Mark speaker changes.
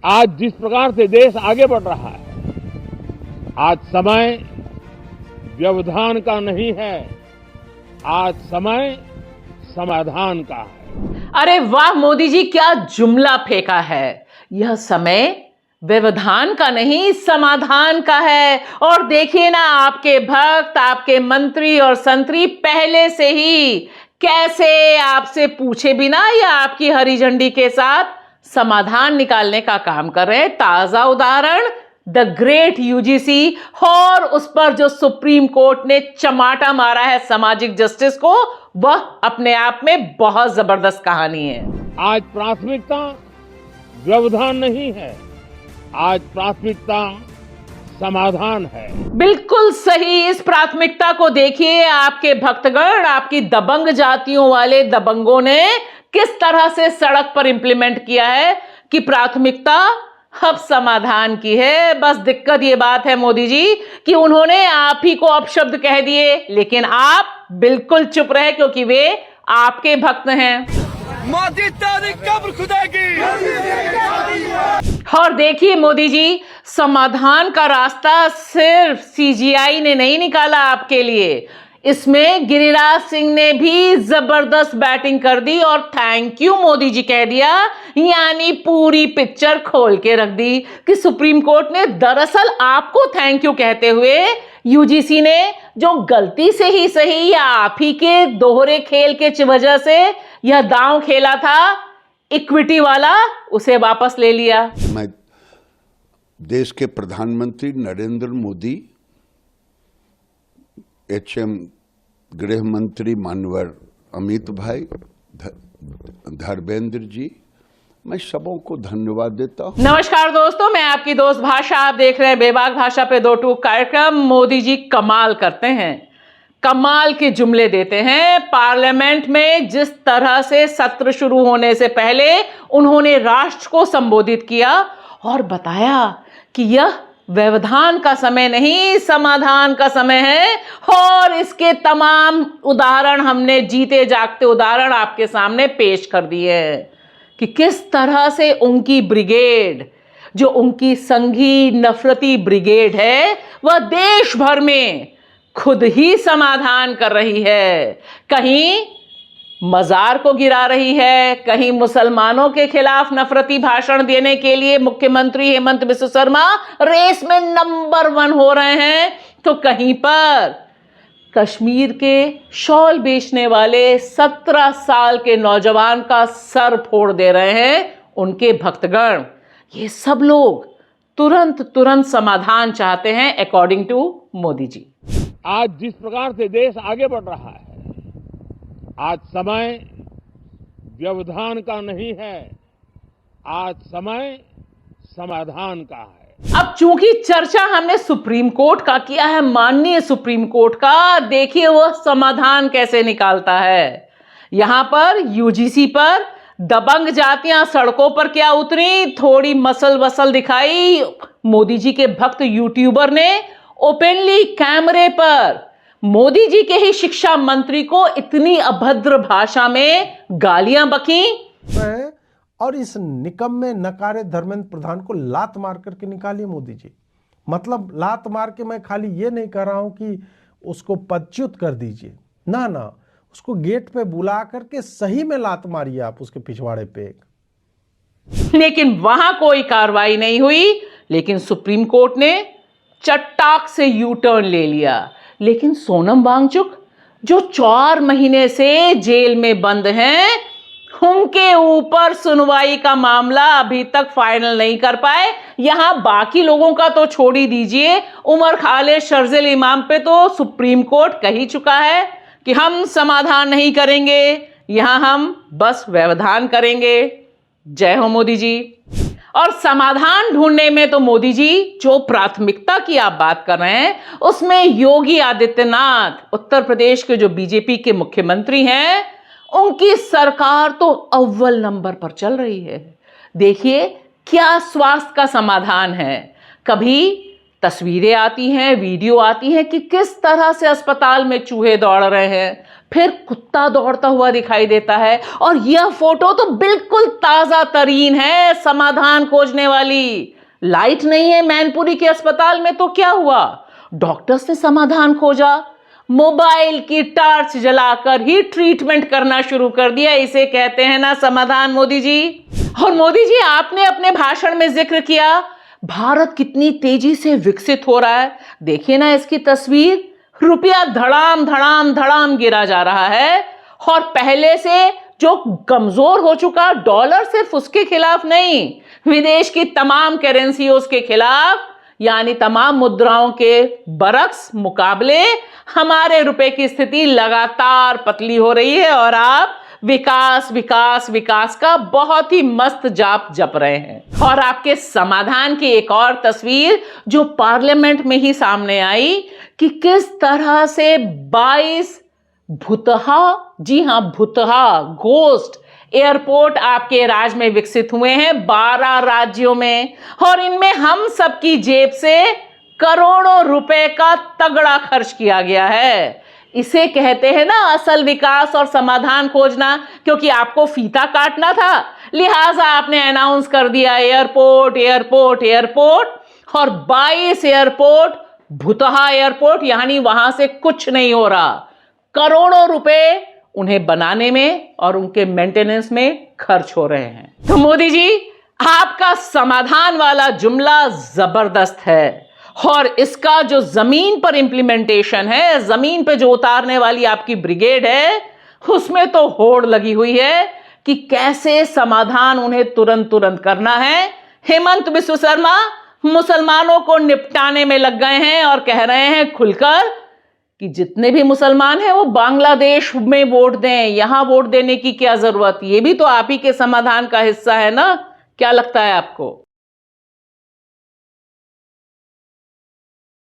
Speaker 1: आज जिस प्रकार से देश आगे बढ़ रहा है, आज समय व्यवधान का नहीं है, आज समय समाधान का है।
Speaker 2: अरे वाह मोदी जी, क्या जुमला फेंका है। यह समय व्यवधान का नहीं, समाधान का है। और देखिए ना, आपके भक्त, आपके मंत्री और संतरी पहले से ही कैसे आपसे पूछे बिना या आपकी हरी झंडी के साथ समाधान निकालने का काम कर रहे हैं। ताजा उदाहरण द ग्रेट यूजीसी, और उस पर जो सुप्रीम कोर्ट ने चमाटा मारा है सामाजिक जस्टिस को, वह अपने आप में बहुत जबरदस्त कहानी है।
Speaker 1: आज प्राथमिकता व्यवधान नहीं है, आज प्राथमिकता समाधान है।
Speaker 2: बिल्कुल सही। इस प्राथमिकता को देखिए, आपके भक्तगण, आपकी दबंग जातियों वाले दबंगों ने किस तरह से सड़क पर इंप्लीमेंट किया है कि प्राथमिकता अब समाधान की है। बस दिक्कत ये बात है मोदी जी कि उन्होंने आप ही को अपशब्द कह दिए, लेकिन आप बिल्कुल चुप रहे क्योंकि वे आपके भक्त हैं।
Speaker 3: मोदी तेरी कब्र खुदेगी।
Speaker 2: और देखिए मोदी जी, समाधान का रास्ता सिर्फ सीजीआई ने नहीं निकाला आपके लिए, इसमें गिरिराज सिंह ने भी जबरदस्त बैटिंग कर दी और थैंक यू मोदी जी कह दिया, यानी पूरी पिक्चर खोल के रख दी कि सुप्रीम कोर्ट ने दरअसल आपको थैंक यू कहते हुए यूजीसी ने जो गलती से ही सही या आप ही के दोहरे खेल के वजह से यह दांव खेला था इक्विटी वाला, उसे वापस ले लिया।
Speaker 4: मैं देश के प्रधानमंत्री नरेंद्र मोदी, एचएम गृह मंत्री मानवर अमित भाई, धर्मेंद्र जी, मैं सबों को धन्यवाद देता हूं।
Speaker 2: नमस्कार दोस्तों, मैं आपकी दोस्त भाषा, आप देख रहे हैं बेबाक भाषा पे दो टूक कार्यक्रम। मोदी जी कमाल करते हैं, कमाल के जुमले देते हैं। पार्लियामेंट में जिस तरह से सत्र शुरू होने से पहले उन्होंने राष्ट्र को संबोधित किया और बताया कि यह व्यवधान का समय नहीं, समाधान का समय है। और इसके तमाम उदाहरण हमने, जीते जागते उदाहरण आपके सामने पेश कर दिए हैं कि किस तरह से उनकी ब्रिगेड, जो उनकी संघी नफरती ब्रिगेड है, वह देश भर में खुद ही समाधान कर रही है। कहीं मजार को गिरा रही है, कहीं मुसलमानों के खिलाफ नफरती भाषण देने के लिए मुख्यमंत्री हेमंत बिस्वा शर्मा रेस में नंबर 1 हो रहे हैं, तो कहीं पर कश्मीर के शॉल बेचने वाले 17 साल के नौजवान का सर फोड़ दे रहे हैं उनके भक्तगण। ये सब लोग तुरंत समाधान चाहते हैं अकॉर्डिंग टू मोदी जी।
Speaker 1: आज जिस प्रकार से देश आगे बढ़ रहा है, आज समय व्यवधान का नहीं है, आज समय समाधान का है।
Speaker 2: अब चूंकि चर्चा हमने सुप्रीम कोर्ट का किया है, माननीय सुप्रीम कोर्ट का, देखिए वह समाधान कैसे निकालता है। यहां पर यूजीसी पर दबंग जातियां सड़कों पर क्या उतरी, थोड़ी मसल वसल दिखाई। मोदी जी के भक्त यूट्यूबर ने ओपनली कैमरे पर मोदी जी के ही शिक्षा मंत्री को इतनी अभद्र भाषा में गालियां बकी।
Speaker 5: और इस निकम्मे नकारे धर्मेंद्र प्रधान को लात मार करके निकालिए मोदी जी। मतलब लात मार के मैं खाली ये नहीं कर रहा हूं कि उसको पदच्युत कर दीजिए, ना ना, उसको गेट पे बुला करके सही में लात मारिए आप उसके पिछवाड़े पे।
Speaker 2: लेकिन वहां कोई कार्रवाई नहीं हुई, लेकिन सुप्रीम कोर्ट ने चट्टाक से यू टर्न ले लिया। लेकिन सोनम वांगचुक जो 4 महीने से जेल में बंद हैं, उनके ऊपर सुनवाई का मामला अभी तक फाइनल नहीं कर पाए। यहां बाकी लोगों का तो छोड़ ही दीजिए, उमर खालिद शर्जील इमाम पे तो सुप्रीम कोर्ट कह ही चुका है कि हम समाधान नहीं करेंगे, यहां हम बस व्यवधान करेंगे। जय हो मोदी जी। और समाधान ढूंढने में तो मोदी जी जो प्राथमिकता की आप बात कर रहे हैं, उसमें योगी आदित्यनाथ, उत्तर प्रदेश के जो बीजेपी के मुख्यमंत्री हैं, उनकी सरकार तो अव्वल नंबर पर चल रही है। देखिए क्या स्वास्थ्य का समाधान है। कभी तस्वीरें आती हैं, वीडियो आती हैं कि किस तरह से अस्पताल में चूहे दौड़ रहे हैं, फिर कुत्ता दौड़ता हुआ दिखाई देता है। और यह फोटो तो बिल्कुल ताजा तरीन है समाधान खोजने वाली। लाइट नहीं है मैनपुरी के अस्पताल में तो क्या हुआ, डॉक्टर्स ने समाधान खोजा, मोबाइल की टॉर्च जलाकर ही ट्रीटमेंट करना शुरू कर दिया। इसे कहते हैं ना समाधान, मोदी जी। और मोदी जी, आपने अपने भाषण में जिक्र किया भारत कितनी तेजी से विकसित हो रहा है। देखिए ना इसकी तस्वीर, रुपया धड़ाम धड़ाम धड़ाम गिरा जा रहा है। और पहले से जो कमजोर हो चुका डॉलर, सिर्फ उसके खिलाफ नहीं, विदेश की तमाम करेंसियों के खिलाफ, यानी तमाम मुद्राओं के बरक्स मुकाबले हमारे रुपए की स्थिति लगातार पतली हो रही है। और आप विकास विकास विकास का बहुत ही मस्त जाप जप रहे हैं। और आपके समाधान की एक और तस्वीर जो पार्लियामेंट में ही सामने आई कि किस तरह से 22 भुतहा, जी हां भुतहा, घोस्ट एयरपोर्ट आपके राज्य में विकसित हुए हैं, 12 राज्यों में। और इनमें हम सबकी जेब से करोड़ों रुपए का तगड़ा खर्च किया गया है। इसे कहते हैं ना असल विकास और समाधान खोजना। क्योंकि आपको फीता काटना था, लिहाजा आपने अनाउंस कर दिया एयरपोर्ट एयरपोर्ट एयरपोर्ट। और 22 एयरपोर्ट, भुतहा एयरपोर्ट, यानी वहां से कुछ नहीं हो रहा। करोड़ों रुपए उन्हें बनाने में और उनके मेंटेनेंस में खर्च हो रहे हैं। तो मोदी जी, आपका समाधान वाला जुमला जबरदस्त है। और इसका जो जमीन पर इंप्लीमेंटेशन है, जमीन पे जो उतारने वाली आपकी ब्रिगेड है, उसमें तो होड़ लगी हुई है कि कैसे समाधान उन्हें तुरंत तुरंत करना है। हेमंत बिस्व शर्मा मुसलमानों को निपटाने में लग गए हैं और कह रहे हैं खुलकर कि जितने भी मुसलमान हैं वो बांग्लादेश में वोट दें, यहां वोट देने की क्या जरूरत। ये भी तो आप ही के समाधान का हिस्सा है ना, क्या लगता है आपको?